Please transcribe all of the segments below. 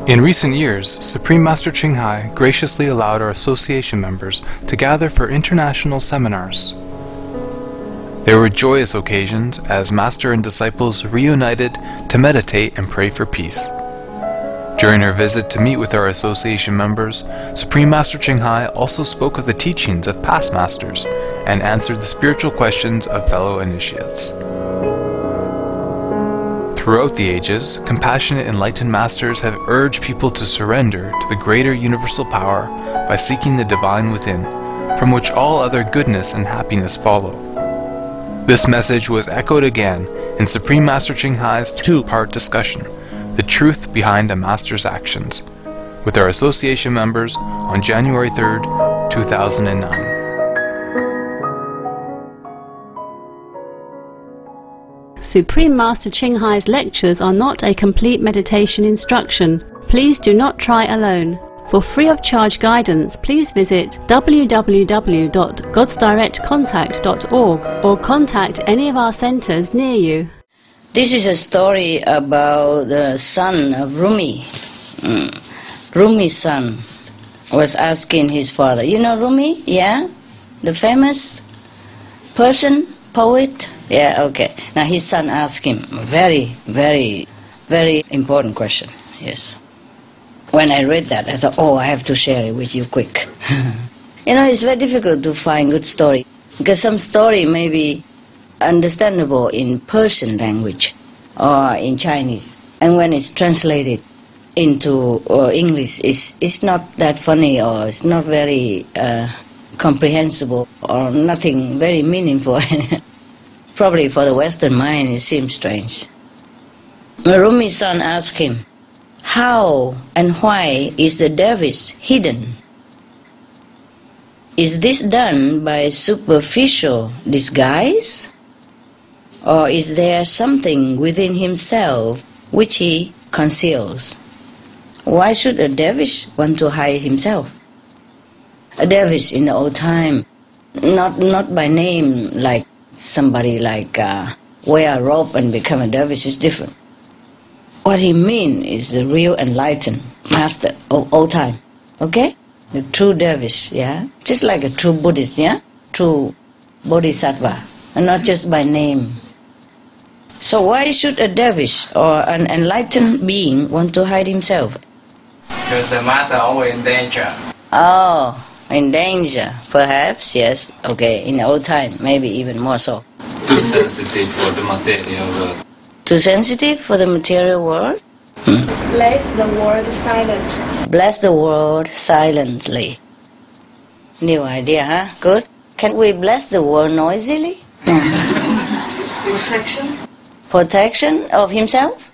In recent years, Supreme Master Ching-hai graciously allowed our association members to gather for international seminars. There were joyous occasions as Master and disciples reunited to meditate and pray for peace. During her visit to meet with our association members, Supreme Master Ching-hai also spoke of the teachings of past masters and answered the spiritual questions of fellow initiates. Throughout the ages, compassionate enlightened masters have urged people to surrender to the greater universal power by seeking the divine within, from which all other goodness and happiness follow. This message was echoed again in Supreme Master Ching-hai's two-part discussion, The Truth Behind a Master's Actions, with our association members on January 3rd, 2009. Supreme Master Ching-hai's lectures are not a complete meditation instruction. Please do not try alone. For free of charge guidance, please visit www.godsdirectcontact.org or contact any of our centers near you. This is a story about the son of Rumi. Rumi's son was asking his father, you know Rumi? Yeah? The famous Persian poet? Yeah, okay. Now his son asked him a very, very, very important question. Yes. When I read that, I thought, oh, I have to share it with you quick. You know, it's very difficult to find good story, because some story may be understandable in Persian language or in Chinese, and when it's translated into English, it's not that funny, or it's not very comprehensible, or nothing very meaningful. Probably for the Western mind it seems strange. Rumi's son asked him, how and why is the dervish hidden? Is this done by superficial disguise? Or is there something within himself which he conceals? Why should a dervish want to hide himself? A dervish in the old time, not by name like somebody like wear a robe and become a dervish, is different. What he means is the real enlightened master of all time, okay? The true dervish, yeah? Just like a true Buddhist, yeah? True bodhisattva, and not just by name. So why should a dervish or an enlightened being want to hide himself? Because the master always in danger. Oh, in danger, perhaps, yes. Okay, in the old time, maybe even more so. Too sensitive for the material world. Too sensitive for the material world? Bless the world silently. Bless the world silently. New idea, huh? Good. Can we bless the world noisily? Protection. Protection of himself?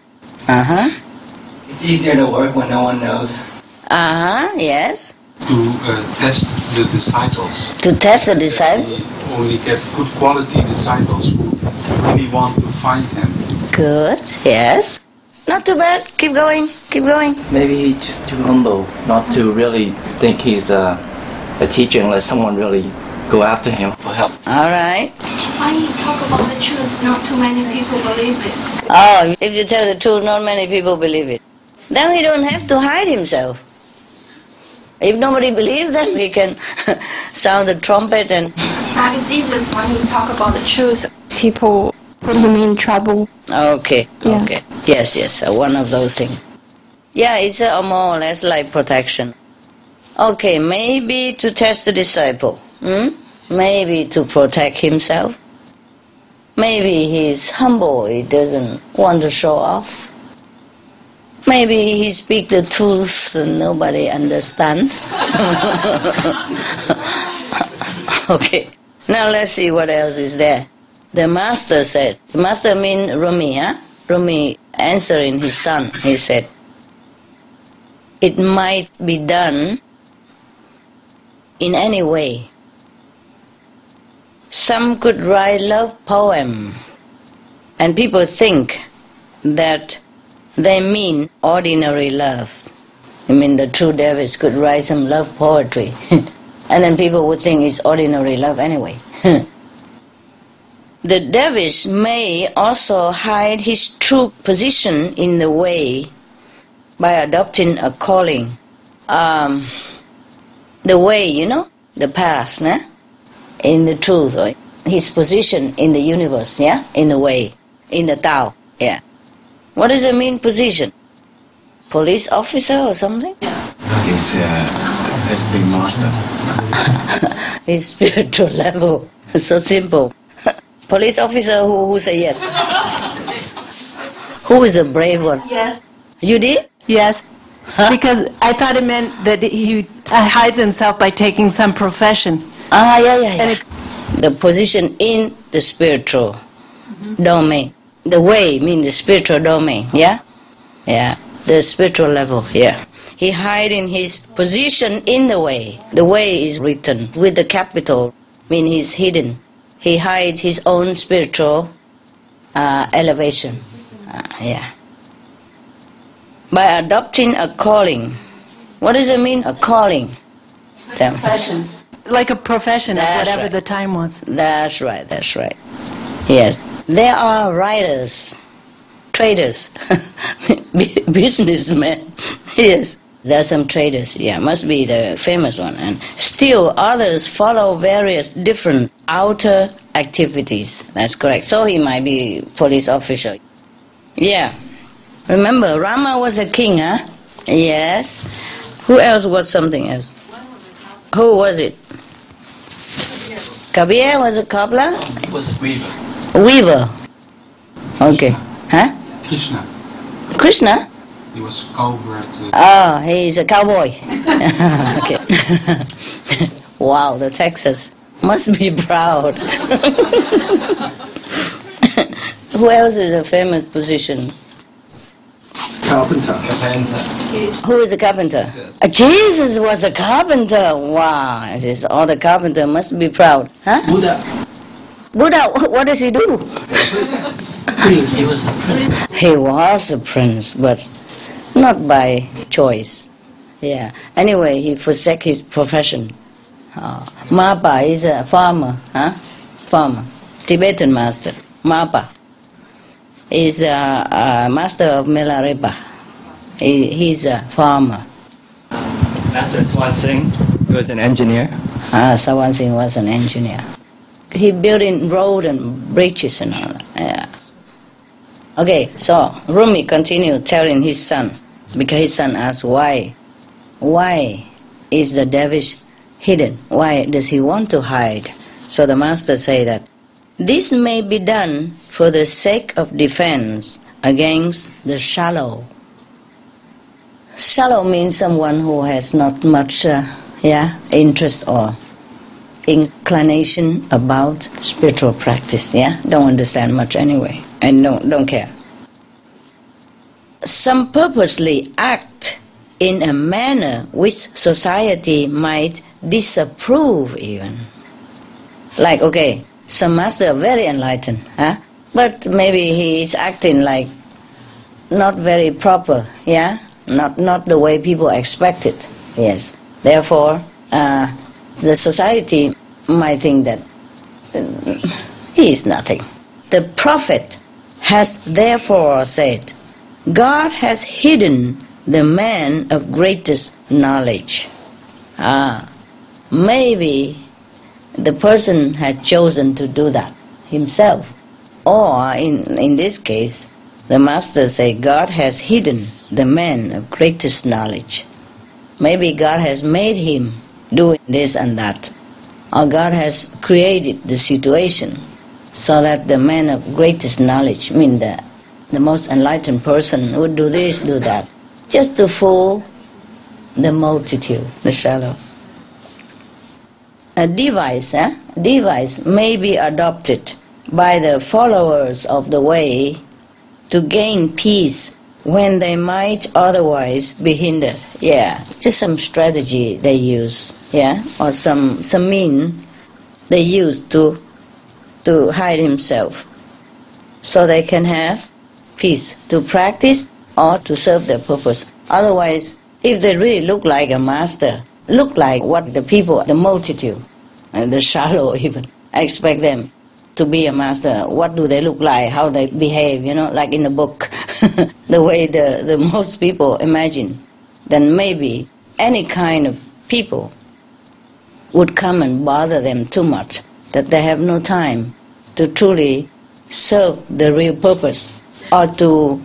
Uh-huh. It's easier to work when no one knows. Uh-huh, yes. To test the disciples. To test the disciples? We only get good quality disciples who really want to find him. Good, yes. Not too bad. Keep going, keep going. Maybe he's just too humble not to really think he's a teacher unless someone really go after him for help. All right. Why you talk about the truth, not too many people believe it? Oh, if you tell the truth, not many people believe it. Then he don't have to hide himself. If nobody believes, then we can sound the trumpet and... Like Jesus, when he talk about the truth, people put him in trouble. Okay, Yeah. okay. Yes, one of those things. Yeah, it's more or less like protection. Okay, maybe to test the disciple. Maybe to protect himself. Maybe he's humble, he doesn't want to show off. Maybe he speaks the truth and nobody understands. Okay, now let's see what else is there. The master said, the master means Rumi, huh? Rumi answering his son, he said, it might be done in any way. Some could write love poem, and people think that they mean ordinary love. I mean, the true dervish could write some love poetry, and then people would think it's ordinary love anyway. The dervish may also hide his true position in the way by adopting a calling. The way, the path, in the truth, right? His position in the universe, in the way, in the Tao, What does it mean, position? Police officer or something? He's being master. His spiritual level, so simple. Police officer who say yes? Who is a brave one? Yes. You did? Yes. Because I thought it meant that he hides himself by taking some profession. Yeah. The position in the spiritual domain. The way means the spiritual domain, Yeah, the spiritual level, He hide in his position in the way. The way is written with the capital, means he's hidden. He hides his own spiritual elevation, By adopting a calling. What does it mean, a calling? Profession. Like a profession, whatever right. the time was. That's right. Yes. There are writers, traders, businessmen. Yes. There are some traders, must be the famous one. And still others follow various different outer activities. That's correct. So he might be police officer. Yeah. Remember, Rama was a king, huh? Yes. Who else was something else? Who was it? Kabir was a cobbler? He was a weaver. Weaver. Okay. Huh? Krishna? He was a cowboy. He's a cowboy. Okay. Wow, the Texas must be proud. Who else is a famous position? Carpenter. Who is a carpenter? Jesus was a carpenter. Wow, all the carpenter must be proud. Huh? Buddha, what does he do? He was a prince. He was a prince, but not by choice. Yeah. Anyway, he forsake his profession. Mapa is a farmer. Farmer. Tibetan master. Mapa is a master of Milarepa. He's a farmer. Master Swan Singh was an engineer. Swan Singh was an engineer. He built in road and bridges and all that. Yeah. Okay, so Rumi continued telling his son, because his son asked why is the dervish hidden? Why does he want to hide? So the master said that this may be done for the sake of defense against the shallow. Shallow means someone who has not much interest or inclination about spiritual practice, don't understand much anyway, and don't care. Some purposely act in a manner which society might disapprove even. Like, okay, some master are very enlightened, but maybe he is acting like not very proper, not the way people expect it. Yes. Therefore, the society might think that he is nothing. The prophet has therefore said, God has hidden the man of greatest knowledge. Maybe the person has chosen to do that himself. Or in this case, the master say God has hidden the man of greatest knowledge. Maybe God has made him do this and that. Or God has created the situation so that the man of greatest knowledge, the most enlightened person, would do this, do that, just to fool the multitude, the shallow. A device may be adopted by the followers of the way to gain peace when they might otherwise be hindered. Just some strategy they use, or some mean they use to hide himself, so they can have peace to practice or to serve their purpose. Otherwise, if they really look like a master, look like what the people, the multitude, and the shallow even, expect them to be a master, what do they look like, how they behave, like in the book, the way the most people imagine, then maybe any kind of people would come and bother them too much, that they have no time to truly serve the real purpose or to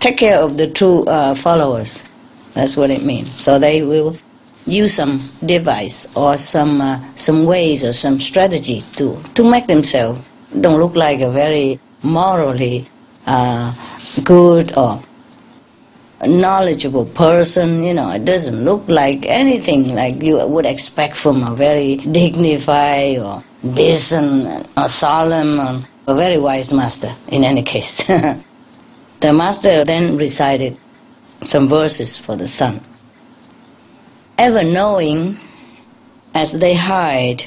take care of the true followers. That's what it means. So they will use some device or some ways or some strategy to make themselves don't look like a very morally good or knowledgeable person. It doesn't look like anything like you would expect from a very dignified or decent or solemn or a very wise master in any case. The master then recited some verses for the son. Ever knowing, as they hide,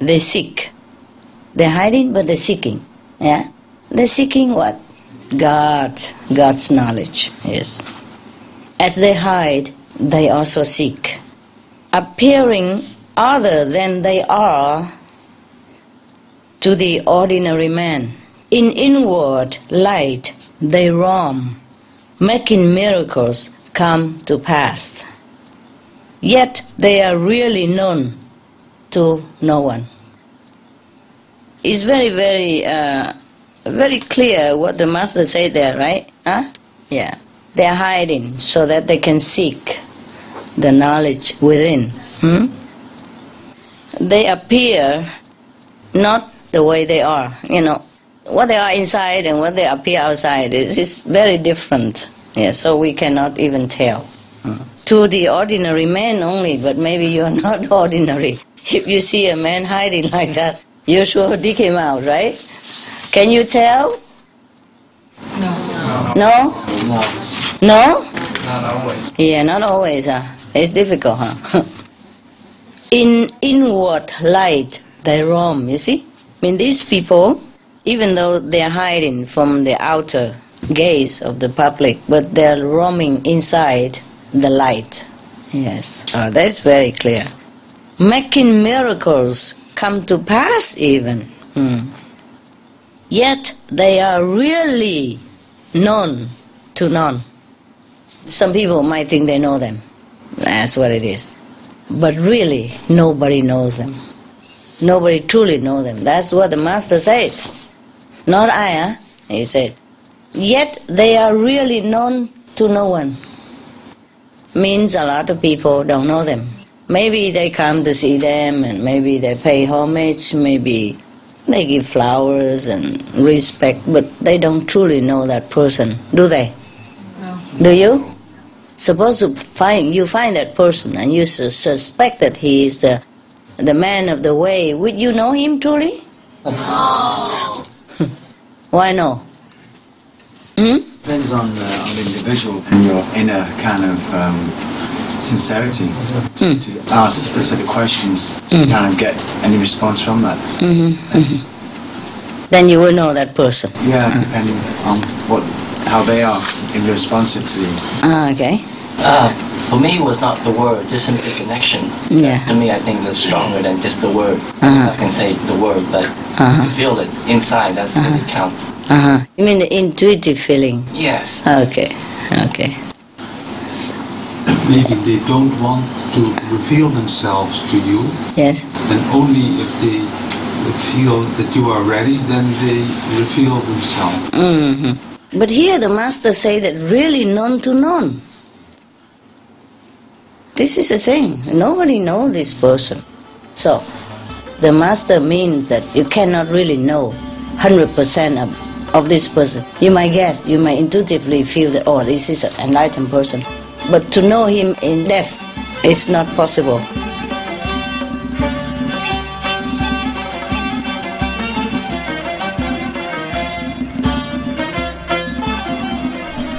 they seek. They're hiding, but they're seeking. Yeah? They're seeking what? God's knowledge. Yes. As they hide, they also seek. Appearing other than they are to the ordinary man. In inward light, they roam, making miracles come to pass. Yet they are really known to no one. It's very, very, very clear what the master said there, right? Huh? Yeah. They are hiding so that they can seek the knowledge within. They appear not the way they are. What they are inside and what they appear outside is very different. Yeah, so we cannot even tell. To the ordinary man only, but maybe you are not ordinary. If you see a man hiding like that, you sure dig him out, right? Can you tell? No? No. No? Not always. Yeah, not always. It's difficult, huh? In inward light, they roam, you see? These people, even though they are hiding from the outer gaze of the public, but they are roaming inside the light. Yes, that's very clear. Making miracles come to pass even. Yet they are really known to none. Some people might think they know them. That's what it is. But really, nobody knows them. Nobody truly knows them. That's what the master said. Not I, he said. Yet they are really known to no one. Means a lot of people don't know them. Maybe they come to see them and maybe they pay homage, maybe they give flowers and respect, but they don't truly know that person, do they? No. Do you? Suppose you find that person and you suspect that he is the man of the way, would you know him truly? No. Why no? Depends on the individual and your inner kind of sincerity to ask specific questions to kind of get any response from that. Then you will know that person. Yeah, depending on how they are in responsive to you. Okay. For me, it was not the word, just simply connection. Yeah. To me, I think it's stronger than just the word. I can say the word, but to feel it inside, that's really counts. You mean the intuitive feeling? Yes. Okay. Maybe they don't want to reveal themselves to you. Yes. Then only if they feel that you are ready, then they reveal themselves. But here the master say that really known to none. This is the thing. Nobody knows this person. So the master means that you cannot really know 100% of this person. You might guess, you might intuitively feel that, oh, this is an enlightened person. But to know him in depth is not possible.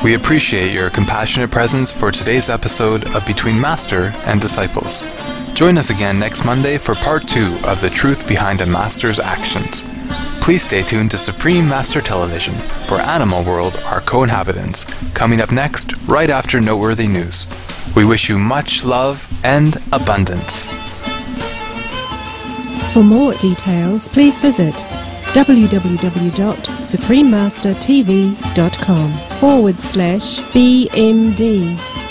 We appreciate your compassionate presence for today's episode of Between Master and Disciples. Join us again next Monday for part 2 of The Truth Behind a Master's Actions. Please stay tuned to Supreme Master Television for Animal World, Our Co-Inhabitants, coming up next right after Noteworthy News. We wish you much love and abundance. For more details, please visit www.suprememastertv.com/BMD.